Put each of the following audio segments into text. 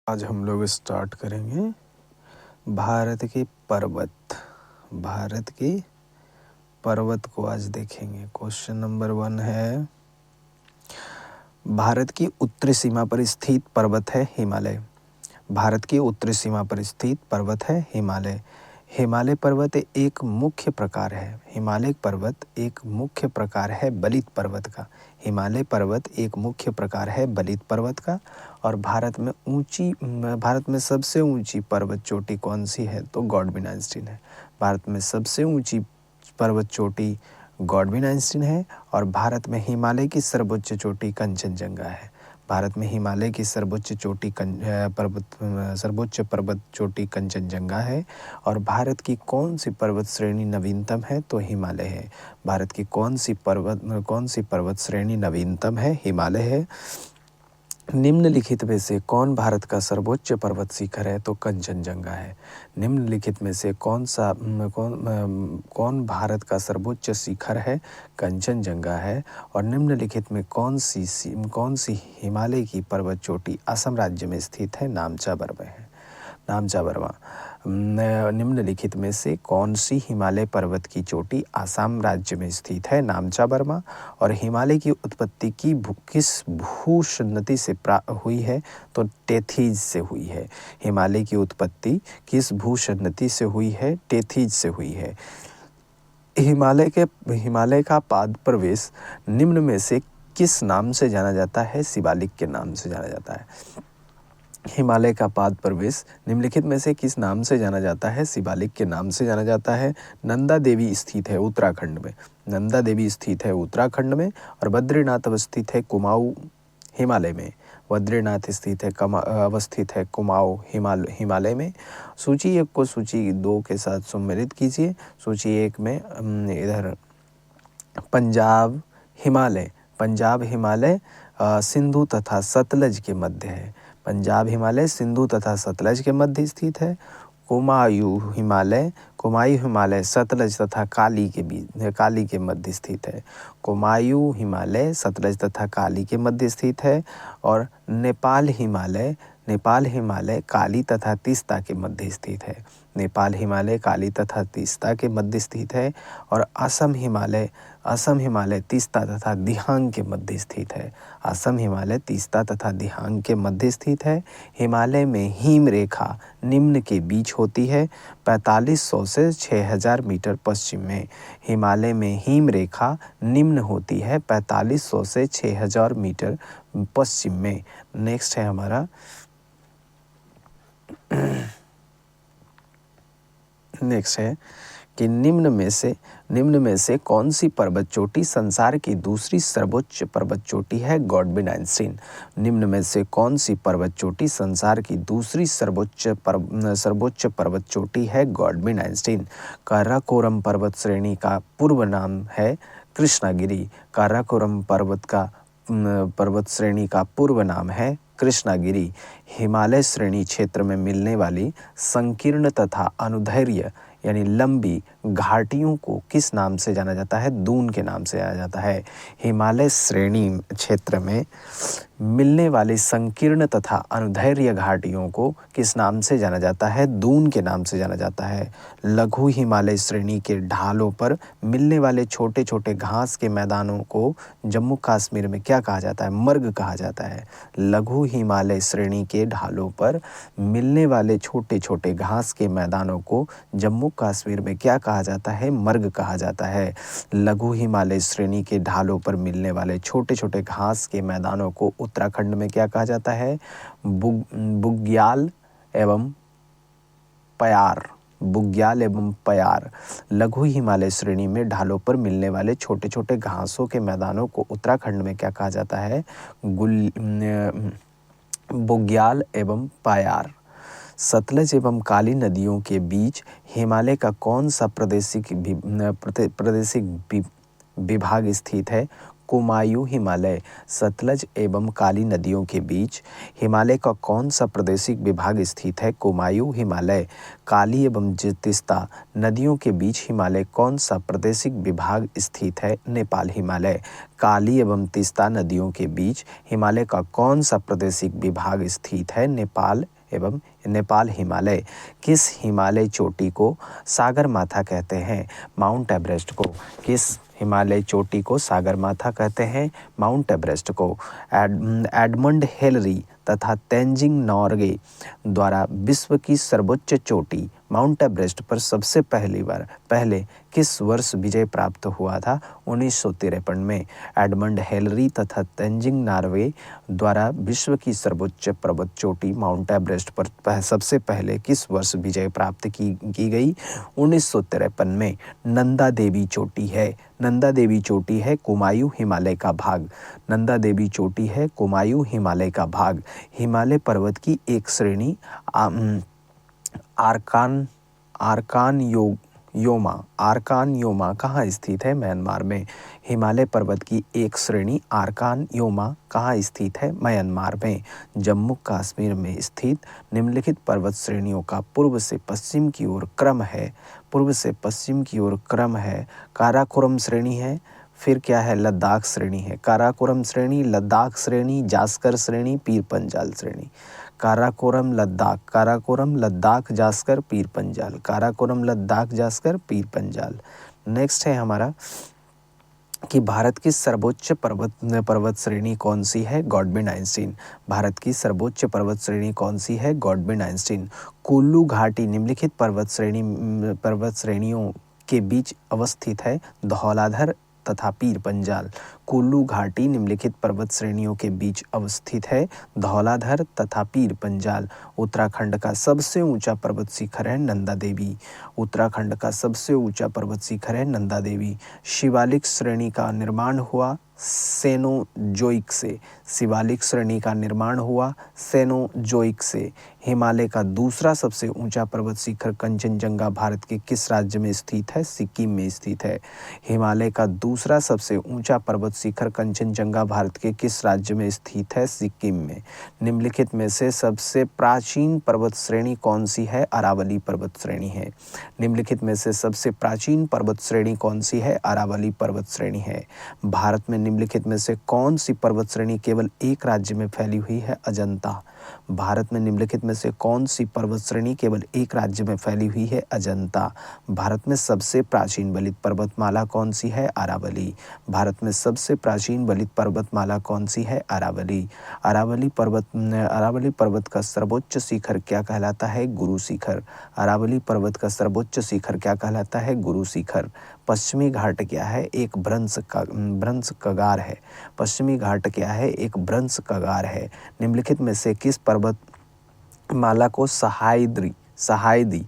आज हम लोग स्टार्ट करेंगे भारत के पर्वत। भारत के पर्वत को आज देखेंगे। क्वेश्चन नंबर 1 है, भारत की उत्तरी सीमा पर स्थित पर्वत है हिमालय। भारत की उत्तरी सीमा पर स्थित पर्वत है हिमालय। हिमालय पर्वत एक मुख्य प्रकार है। हिमालय पर्वत एक मुख्य प्रकार है बलित पर्वत का। हिमालय पर्वत एक मुख्य प्रकार है बलित पर्वत का। और भारत में सबसे ऊंची पर्वत चोटी कौन सी है? तो गॉडविन आइंस्टीन है। भारत में सबसे ऊंची पर्वत चोटी गॉडविन आइंस्टीन है। और भारत में हिमालय की सर्वोच्च चोटी कंचनजंगा है। भारत में हिमालय की सर्वोच्च पर्वत चोटी कंचनजंगा है। और भारत की कौन सी पर्वत श्रेणी नवीनतम है? तो हिमालय है। भारत की कौन सी पर्वत श्रेणी नवीनतम है? हिमालय है। निम्नलिखित में से कौन भारत का सर्वोच्च पर्वत शिखर है? तो कंचनजंगा है। निम्नलिखित में से कौन भारत का सर्वोच्च शिखर है? कंचनजंगा है। और निम्नलिखित में कौन सी हिमालय की पर्वत चोटी असम राज्य में स्थित है? नामचा बर्मा है। नामचा बर्मा। निम्नलिखित में से कौन सी हिमालय पर्वत की चोटी असम राज्य में स्थित है? नामचा बर्मा। और हिमालय की उत्पत्ति किस भूसंनति से हुई है? तो टेथीज से हुई है। हिमालय की उत्पत्ति किस भूसंनति से हुई है? टेथीज से हुई है। हिमालय का पाद प्रवेश निम्न में से किस नाम से जाना जाता है? शिवालिक के नाम से जाना जाता है। हिमालय का पाद प्रवेश निम्नलिखित में से किस नाम से जाना जाता है? शिवालिक के नाम से जाना जाता है। नंदा देवी स्थित है उत्तराखंड में। नंदा देवी स्थित है उत्तराखंड में। और बद्रीनाथ अवस्थित है कुमाऊं हिमालय में। बद्रीनाथ अवस्थित है कुमाऊं हिमालय में। सूची 1 को सूची 2 के साथ सम्मिलित कीजिए। सूची 1 में इधर पंजाब हिमालय सिंधु तथा सतलज के मध्य है। पंजाब हिमालय सिंधु तथा सतलज के मध्य स्थित है। कुमायूं हिमालय सतलज तथा काली के मध्य स्थित है। कुमायूं हिमालय सतलज तथा काली के मध्य स्थित है। और नेपाल हिमालय काली तथा तीस्ता के मध्य स्थित है। नेपाल हिमालय काली तथा तीस्ता के मध्य स्थित है। और असम हिमालय तीस्ता तथा दिहांग के मध्य स्थित है। असम हिमालय तीस्ता तथा दिहांग के मध्य स्थित है। हिमालय में हिम रेखा निम्न के बीच होती है 4500 से 6000 मीटर पश्चिम में। हिमालय में हिम रेखा निम्न होती है 4500 से 6000 मीटर पश्चिम में। नेक्स्ट है हमारा नेक्स्ट है कि निम्न में से कौन सी पर्वत चोटी संसार की दूसरी सर्वोच्च पर्वत चोटी है? Godwin Einstein. निम्न में से कौन सी पर्वत चोटी संसार की दूसरी सर्वोच्च पर्वत चोटी है? Godwin Einstein. काराकोरम पर्वत श्रेणी का पूर्व नाम है कृष्णागिरी। काराकोरम पर्वत श्रेणी का पूर्व नाम है कृष्णागिरी। हिमालय श्रेणी क्षेत्र में मिलने वाली संकीर्ण तथा अनुदैर्घ्य यानी लंबी घाटियों को किस नाम से जाना जाता है? दून के नाम से जाना जाता है। हिमालय श्रेणी क्षेत्र में मिलने वाली संकीर्ण तथा अनुदैर्घ्य घाटियों को किस नाम से जाना जाता है? दून के नाम से जाना जाता है। लघु हिमालय श्रेणी के ढालों पर मिलने वाले छोटे छोटे घास के मैदानों को जम्मू कश्मीर में क्या कहा जाता है? मर्ग कहा जाता है। लघु हिमालय श्रेणी के ढालों पर मिलने वाले छोटे छोटे घास के मैदानों को जम्मू कश्मीर में क्या कहा जाता है? मर्ग कहा जाता है। लघु हिमालय श्रेणी के ढालों पर मिलने वाले छोटे छोटे घास के मैदानों को उत्तराखंड में क्या कहा जाता है? बुग्याल एवं पयार। लघु हिमालय श्रेणी में ढालों पर मिलने वाले छोटे छोटे घासों के मैदानों को उत्तराखंड में क्या कहा जाता है? बुग्याल एवं पयार। सतलज एवं काली नदियों के बीच हिमालय का कौन सा प्रादेशिक विभाग स्थित है? कुमायूं हिमालय सतलज एवं काली नदियों के बीच हिमालय का कौन सा प्रादेशिक विभाग स्थित है? कुमायूं हिमालय काली एवं तिस्ता नदियों के बीच हिमालय कौन सा प्रादेशिक विभाग स्थित है? नेपाल हिमालय काली एवं तिस्ता नदियों के बीच हिमालय का कौन सा प्रादेशिक विभाग स्थित है? नेपाल हिमालय किस हिमालय चोटी को सागरमाथा कहते हैं? माउंट एवरेस्ट को। किस हिमालय चोटी को सागरमाथा कहते हैं? माउंट एवरेस्ट को। एडमंड हिलरी तथा तेंजिंग नॉर्गे द्वारा विश्व की सर्वोच्च चोटी माउंट एवरेस्ट पर सबसे पहले किस वर्ष विजय प्राप्त हुआ था? 1953 में। एडमंड हिलरी तथा तेंजिंग नॉर्गे द्वारा विश्व की सर्वोच्च पर्वत चोटी माउंट एवरेस्ट पर सबसे पहले किस वर्ष विजय प्राप्त की गई? 1953 में। नंदा देवी चोटी है। नंदा देवी चोटी है कुमायूं हिमालय का भाग। नंदा देवी चोटी है कुमायूं हिमालय का भाग। हिमालय पर्वत की एक श्रेणी आरकान योमा कहाँ स्थित है? म्यांमार में। हिमालय पर्वत की एक श्रेणी आरकान योमा कहाँ स्थित है? म्यांमार में। जम्मू कश्मीर में स्थित निम्नलिखित पर्वत श्रेणियों का पूर्व से पश्चिम की ओर क्रम है। काराकोरम श्रेणी है, फिर क्या है? लद्दाख श्रेणी है। काराकोरम श्रेणी, लद्दाख श्रेणी, जास्कर श्रेणी, पीर पंजाल श्रेणी। काराकोरम लद्दाख जास्कर पीर पंजाल। काराकोरम लद्दाख जास्कर पीर पंजाल। नेक्स्ट है हमारा कि भारत की सर्वोच्च पर्वत श्रेणी कौन सी है? Godwin Einstein. भारत की सर्वोच्च पर्वत श्रेणी कौन सी है? Godwin Einstein. कुल्लू घाटी निम्नलिखित पर्वत श्रेणियों के बीच अवस्थित है? धौलाधर तथा पीर पंजाल। कुल्लू घाटी निम्नलिखित पर्वत श्रेणियों के बीच अवस्थित है? धौलाधर तथा पीर पंजाल। उत्तराखंड का सबसे ऊंचा पर्वत शिखर है नंदा देवी। उत्तराखंड का सबसे ऊंचा पर्वत शिखर है नंदा देवी। शिवालिक श्रेणी का निर्माण हुआ सेनोजोइक से। शिवालिक श्रेणी का निर्माण हुआ सेनोजोइक से। हिमालय का दूसरा सबसे ऊंचा पर्वत शिखर कंचनजंगा भारत के किस राज्य में स्थित है? सिक्किम में स्थित है। हिमालय का दूसरा सबसे ऊंचा पर्वत शिखर कंचनजंगा भारत के किस राज्य में स्थित है? सिक्किम में। निम्नलिखित में से सबसे प्राचीन पर्वत श्रेणी कौन सी है? अरावली पर्वत श्रेणी है। निम्नलिखित में से सबसे प्राचीन पर्वत श्रेणी कौन सी है? अरावली पर्वत श्रेणी है। भारत में निम्नलिखित में से कौन सी पर्वत श्रेणी केवल एक राज्य में फैली हुई है? अजंता। भारत में निम्नलिखित में से कौन सी पर्वत श्रेणी केवल एक राज्य में फैली हुई है? अजंता। भारत में सबसे प्राचीन बलित पर्वतमाला कौन सी है? अरावली। भारत में सबसे प्राचीन बलित पर्वतमाला कौन सी है? अरावली। अरावली पर्वत का सर्वोच्च शिखर क्या कहलाता है? गुरु शिखर। अरावली पर्वत का सर्वोच्च शिखर क्या कहलाता है? गुरु शिखर। पश्चिमी घाट क्या है? एक भ्रंश कगार है। पश्चिमी घाट क्या है? एक भ्रंश कगार है। निम्नलिखित में से किस पर्वत माला को सहायदी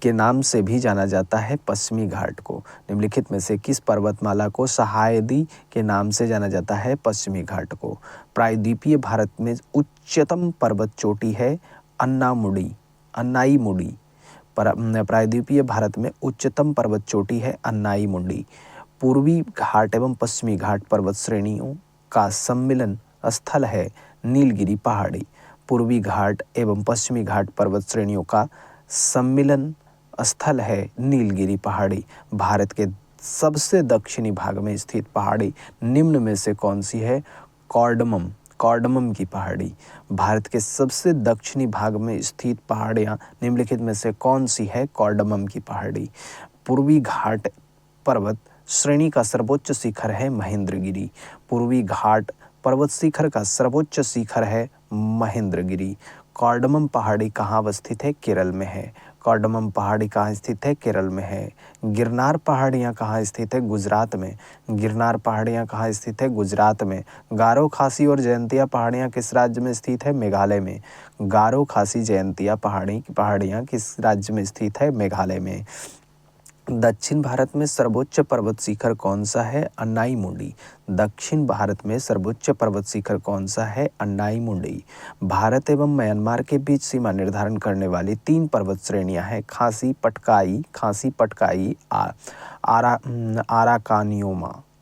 के नाम से भी जाना जाता है? पश्चिमी घाट को। निम्नलिखित में से किस पर्वतमाला को सहायदी के नाम से जाना जाता है? पश्चिमी घाट को। प्रायद्वीपीय भारत में उच्चतम पर्वत चोटी है अन्नाईमुडी। प्रायद्वीपीय भारत में उच्चतम पर्वत चोटी है अन्नाईमुडी। पूर्वी घाट एवं पश्चिमी घाट पर्वत श्रेणियों का सम्मिलन स्थल है नीलगिरी पहाड़ी। पूर्वी घाट एवं पश्चिमी घाट पर्वत श्रेणियों का सम्मिलन स्थल है नीलगिरी पहाड़ी। भारत के सबसे दक्षिणी भाग में स्थित पहाड़ी निम्न में से कौन सी है? कॉर्डमम की पहाड़ी। भारत के सबसे दक्षिणी भाग में स्थित पहाड़ियाँ निम्नलिखित में से कौन सी है? कॉर्डमम की पहाड़ी। पूर्वी घाट पर्वत श्रेणी का सर्वोच्च शिखर है महेंद्रगिरी। पूर्वी घाट पर्वत शिखर का सर्वोच्च शिखर है महेंद्रगिरी। कॉर्डमम पहाड़ी कहाँ अवस्थित है? केरल में है। कॉर्डमम पहाड़ी कहाँ स्थित है? केरल में है। गिरनार पहाड़ियाँ कहाँ स्थित है? गुजरात में। गिरनार पहाड़ियाँ कहाँ स्थित है? गुजरात में। गारो खासी और जयंतिया पहाड़ियाँ किस राज्य में स्थित है? मेघालय में। गारो खासी जयंतिया पहाड़ियाँ किस राज्य में स्थित है? मेघालय में। दक्षिण भारत में सर्वोच्च पर्वत शिखर कौन सा है? अन्नाईमुडी। दक्षिण भारत में सर्वोच्च पर्वत शिखर कौन सा है? अन्नाईमुडी। भारत एवं म्यांमार के बीच सीमा निर्धारण करने वाली 3 पर्वत श्रेणियां हैं खासी पटकाई, आराकान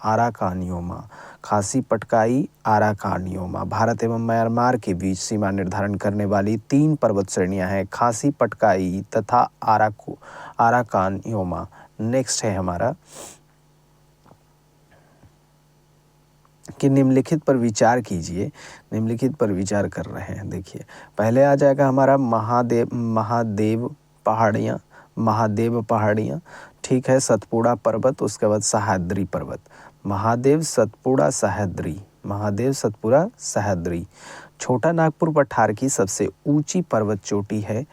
अराकानियोमा। खासी पटकाई, अराकानियोमा। भारत एवं म्यांमार के बीच सीमा निर्धारण करने वाली 3 पर्वत श्रेणियां हैं, खासी पटकाई तथा अराकानियोमा। नेक्स्ट है हमारा कि निम्नलिखित पर विचार कीजिए। निम्नलिखित पर विचार कर रहे हैं। देखिए, पहले आ जाएगा हमारा महादेव पहाड़ियाँ, ठीक है, सतपुड़ा पर्वत, उसके बाद सह्याद्री पर्वत। महादेव, सतपुड़ा, सह्याद्री। छोटा नागपुर पठार की सबसे ऊंची पर्वत चोटी है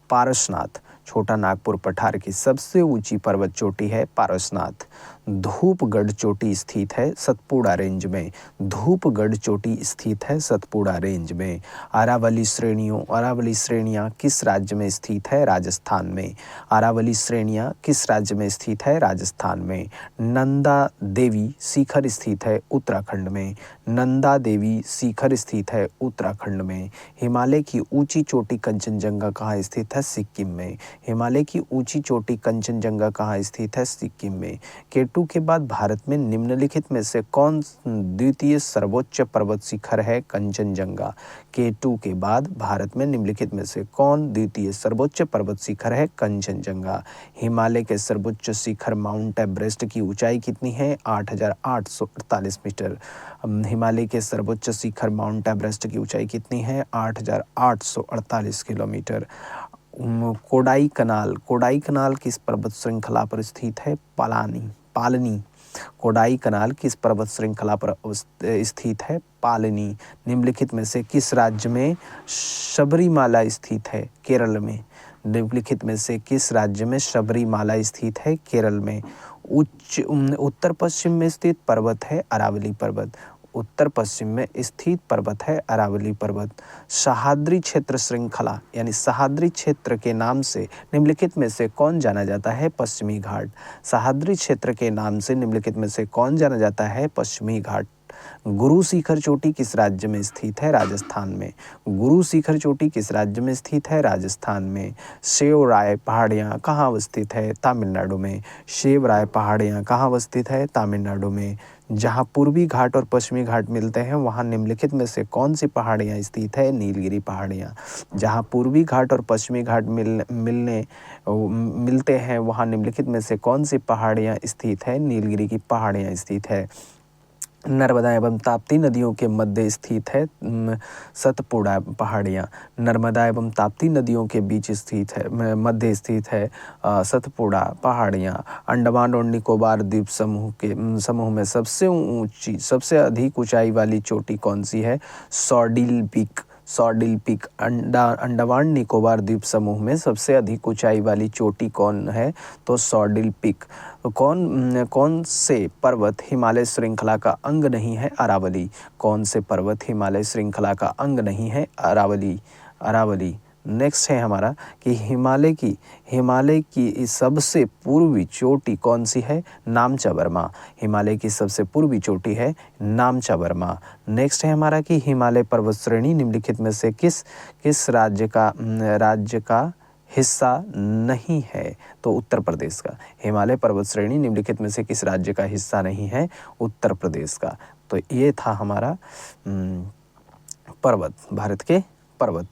पारसनाथ। छोटा नागपुर पठार की सबसे ऊंची पर्वत चोटी है पारसनाथ। धूपगढ़ चोटी स्थित है सतपुड़ा रेंज में। धूपगढ़ चोटी स्थित है सतपुड़ा रेंज में। अरावली श्रेणियाँ किस राज्य में स्थित है? राजस्थान में। अरावली श्रेणियाँ किस राज्य में स्थित है? राजस्थान में। नंदा देवी शिखर स्थित है उत्तराखंड में। नंदा देवी शिखर स्थित है उत्तराखंड में। हिमालय की ऊंची चोटी कंचनजंगा कहाँ स्थित है? सिक्किम में। हिमालय की ऊंची चोटी कंचनजंगा कहाँ स्थित है? सिक्किम में। केटू के बाद भारत में निम्नलिखित में से कौन द्वितीय सर्वोच्च पर्वत शिखर है? कंचनजंगा। केटू के बाद भारत में निम्नलिखित में से कौन द्वितीय सर्वोच्च पर्वत शिखर है? कंचनजंगा। हिमालय के सर्वोच्च शिखर माउंट एवरेस्ट की ऊंचाई कितनी है? 8,848 मीटर। हिमालय के सर्वोच्च शिखर माउंट एवरेस्ट की ऊंचाई कितनी है? 8,848 किलोमीटर। कोडाई कनाल किस पर्वत श्रृंखला पर स्थित है? पालनी। कोडाई कनाल किस पर्वत श्रृंखला पर स्थित है? पालनी। निम्नलिखित में से किस राज्य में शबरीमाला स्थित है? केरल में। निम्नलिखित में से किस राज्य में शबरीमाला स्थित है? केरल में। उत्तर पश्चिम में स्थित पर्वत है अरावली पर्वत। उत्तर पश्चिम में स्थित पर्वत है अरावली पर्वत। सह्याद्री क्षेत्र श्रृंखला यानी सह्याद्री क्षेत्र के नाम से निम्नलिखित में से कौन जाना जाता है? पश्चिमी घाट। सह्याद्री क्षेत्र के नाम से निम्नलिखित में से कौन जाना जाता है? पश्चिमी घाट। गुरु शिखर चोटी किस राज्य में स्थित है? राजस्थान में। गुरु शिखर चोटी किस राज्य में स्थित है? राजस्थान में। शेवराय पहाड़ियाँ कहाँ अवस्थित है? तमिलनाडु में। शेवराय पहाड़ियाँ कहाँ अवस्थित है? तमिलनाडु में। जहाँ पूर्वी घाट और पश्चिमी घाट मिलते हैं वहाँ निम्नलिखित में से कौन सी पहाड़ियाँ स्थित है? नीलगिरी पहाड़ियाँ। जहाँ पूर्वी घाट और पश्चिमी घाट मिलते हैं वहाँ निम्नलिखित में से कौन सी पहाड़ियाँ स्थित है? नीलगिरी की पहाड़ियाँ स्थित है। नर्मदा एवं ताप्ती नदियों के मध्य स्थित है सतपुड़ा पहाड़ियाँ। नर्मदा एवं ताप्ती नदियों के बीच स्थित है मध्य स्थित है सतपुड़ा पहाड़ियाँ। अंडमान और निकोबार द्वीप समूह में सबसे अधिक ऊंचाई वाली चोटी कौन सी है? सॉर्डिल पीक। अंडमान निकोबार द्वीप समूह में सबसे अधिक ऊंचाई वाली चोटी कौन है? तो सॉर्डिल पीक। कौन से पर्वत हिमालय श्रृंखला का अंग नहीं है? अरावली। कौन से पर्वत हिमालय श्रृंखला का अंग नहीं है? अरावली। नेक्स्ट है हमारा कि हिमालय की सबसे पूर्वी चोटी कौन सी है? नामचा बर्मा। हिमालय की सबसे पूर्वी चोटी है नामचा बर्मा। नेक्स्ट है हमारा कि हिमालय पर्वत श्रेणी निम्नलिखित में से किस राज्य का हिस्सा नहीं है? तो उत्तर प्रदेश का। हिमालय पर्वत श्रेणी निम्नलिखित में से किस राज्य का हिस्सा नहीं है? उत्तर प्रदेश का। तो ये था हमारा पर्वत, भारत के पर्वत।